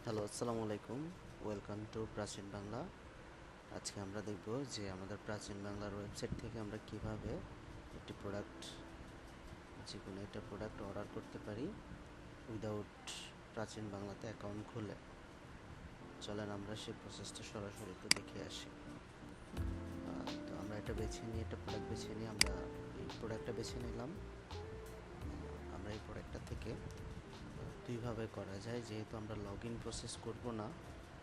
Hello, আসসালামু আলাইকুম। Welcome to প্রাচীন বাংলা। আজকে আমরা দেখব যে আমাদের প্রাচীন বাংলার ওয়েবসাইট থেকে আমরা কিভাবে একটি প্রোডাক্ট, যে কোনো একটা প্রোডাক্ট অর্ডার করতে পারি উইদাউট প্রাচীন বাংলাতে অ্যাকাউন্ট খুলে। চলেন আমরা সেই প্রসেসটা সরাসরি একটু দেখে আসি। তো আমরা এটা বেছে নিয়ে, একটা প্রোডাক্ট বেছে নিয়ে আমরা এই প্রোডাক্টটা বেছে নিলাম। আমরা এই প্রোডাক্টটা থেকে দুইভাবে করা যায়, যেহেতু আমরা লগ ইন প্রসেস করব না,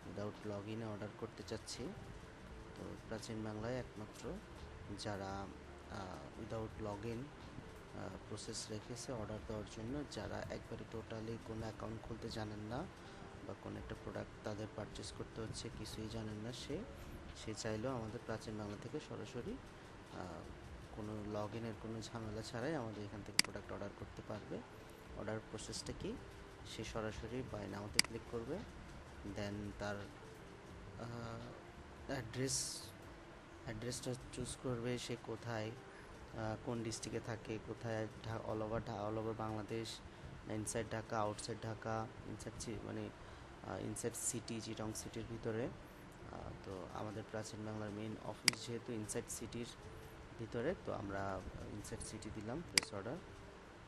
উইদাউট লগ ইনে অর্ডার করতে চাচ্ছি। তো প্রাচীন বাংলায় একমাত্র যারা উইদাউট লগ ইন প্রসেস রেখেছে অর্ডার দেওয়ার জন্য, যারা একবারে টোটালি কোনো অ্যাকাউন্ট খুলতে জানেন না বা কোনো একটা প্রোডাক্ট তাদের পারচেস করতে হচ্ছে কিছুই জানেন না, সে চাইলেও আমাদের প্রাচীন বাংলা থেকে সরাসরি কোনো লগ ইনের কোনো ঝামেলা ছাড়াই আমাদের এখান থেকে প্রোডাক্ট অর্ডার করতে পারবে। অর্ডার প্রসেসটা কি? সে সরাসরি বাই নাওতে ক্লিক করবে, দেন তার অ্যাড্রেসটা চুজ করবে, সে কোথায়, কোন ডিস্ট্রিক্টে থাকে, কোথায়, all over Bangladesh, inside Dhaka, outside Dhaka, মানে ইনসাইড সিটি, চিটং সিটির ভিতরে। তো আমাদের প্রাচীন বাংলার মেইন অফিস যেহেতু ইনসাইড সিটির ভিতরে, তো আমরা ইনসাইড সিটি দিলাম, place order,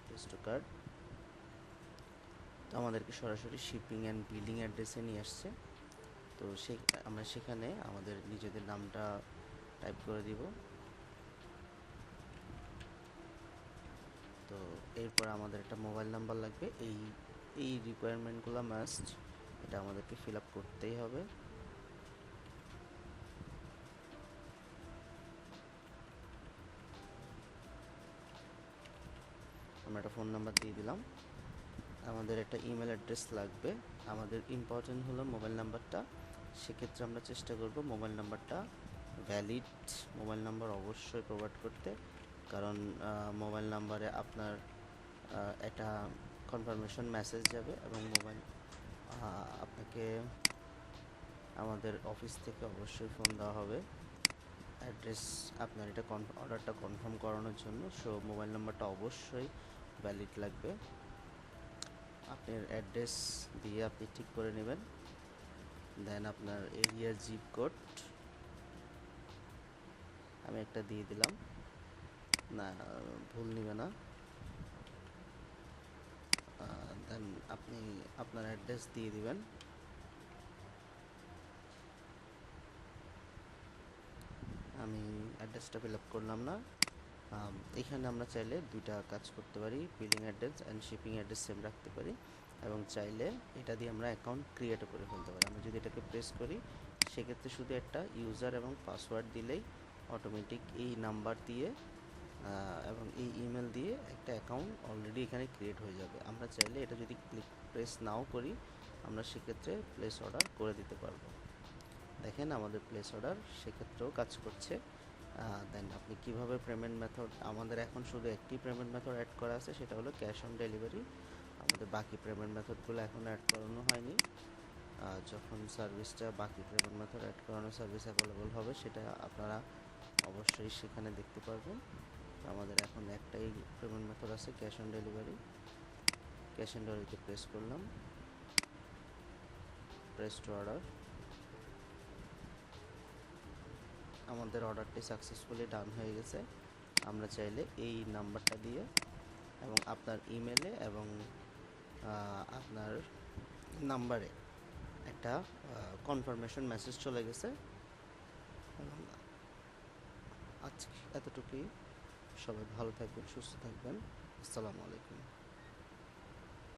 place to card. তো আমাদেরকে সরাসরি শিপিং অ্যান্ড বিলিং অ্যাড্রেসে নিয়ে আসছে। তো আমরা সেখানে আমাদের নিজেদের নামটা টাইপ করে দিব। তো এরপর আমাদের একটা মোবাইল নাম্বার লাগবে। এই রিকোয়ারমেন্টগুলো মাস্ট, এটা আমাদেরকে ফিল আপ করতেই হবে। আমরা একটা ফোন নাম্বার দিয়ে দিলাম। আমাদের একটা ইমেল অ্যাড্রেস লাগবে। আমাদের ইম্পর্টেন্ট হলো মোবাইল নাম্বারটা। সেক্ষেত্রে আমরা চেষ্টা করব মোবাইল নাম্বারটা ভ্যালিড মোবাইল নাম্বার অবশ্যই প্রোভাইড করতে, কারণ মোবাইল নাম্বারে আপনার একটা কনফার্মেশন মেসেজ যাবে এবং আপনাকে আমাদের অফিস থেকে অবশ্যই ফোন দেওয়া হবে অ্যাড্রেস, আপনার এটা অর্ডারটা কনফার্ম করানোর জন্য। সো মোবাইল নাম্বারটা অবশ্যই ভ্যালিড লাগবে। আপনার অ্যাড্রেস দিয়ে আপনি ঠিক করে নেবেন। দেন আপনার এরিয়ার জিপ কোড আমি একটা দিয়ে দিলাম, না ভুল নেবে না। দেন আপনি আপনার অ্যাড্রেস দিয়ে দিবেন। আমি অ্যাড্রেসটা ফিল আপ করলাম না। এখানে আমরা চাইলে দুইটা কাজ করতে পারি, billing address and shipping address same রাখতে পারি, এবং চাইলে এটা দিয়ে আমরা অ্যাকাউন্ট ক্রিয়েটও করে ফেলতে পারি। আমরা যদি এটাকে প্রেস করি, সেক্ষেত্রে শুধু একটা ইউজার এবং পাসওয়ার্ড দিলেই অটোমেটিক এই নাম্বার দিয়ে এবং এই ইমেল দিয়ে একটা অ্যাকাউন্ট অলরেডি এখানে ক্রিয়েট হয়ে যাবে। আমরা চাইলে এটা যদি প্রেস নাও করি, আমরা সেক্ষেত্রে প্লেস অর্ডার করে দিতে পারবো। দেখেন আমাদের প্লেস অর্ডার সেক্ষেত্রেও কাজ করছে। দেন আপনি কিভাবে পেমেন্ট মেথড, আমাদের এখন শুধু একটি পেমেন্ট মেথড অ্যাড করা আছে, সেটা হলো ক্যাশ অন ডেলিভারি। আমাদের বাকি পেমেন্ট মেথডগুলো এখন অ্যাড করানো হয়নি। যখন সার্ভিসটা, বাকি পেমেন্ট মেথড অ্যাড করানো সার্ভিস অ্যাভেলেবল হবে, সেটা আপনারা অবশ্যই সেখানে দেখতে পারবেন। আমাদের এখন একটাই পেমেন্ট মেথড আছে, cash on delivery. Cash on ডেলিভারিতে প্রেস করলাম, প্রেস টু অর্ডার। আমাদের অর্ডারটি সাকসেসফুলি ডান হয়ে গেছে। আমরা চাইলে এই নাম্বারটা দিয়ে এবং আপনার ইমেলে এবং আপনার নাম্বারে একটা কনফার্মেশন মেসেজ চলে গেছে। এবং আজকে এতটুকুই। সবাই ভালো থাকবেন, সুস্থ থাকবেন। আসসালামু আলাইকুম।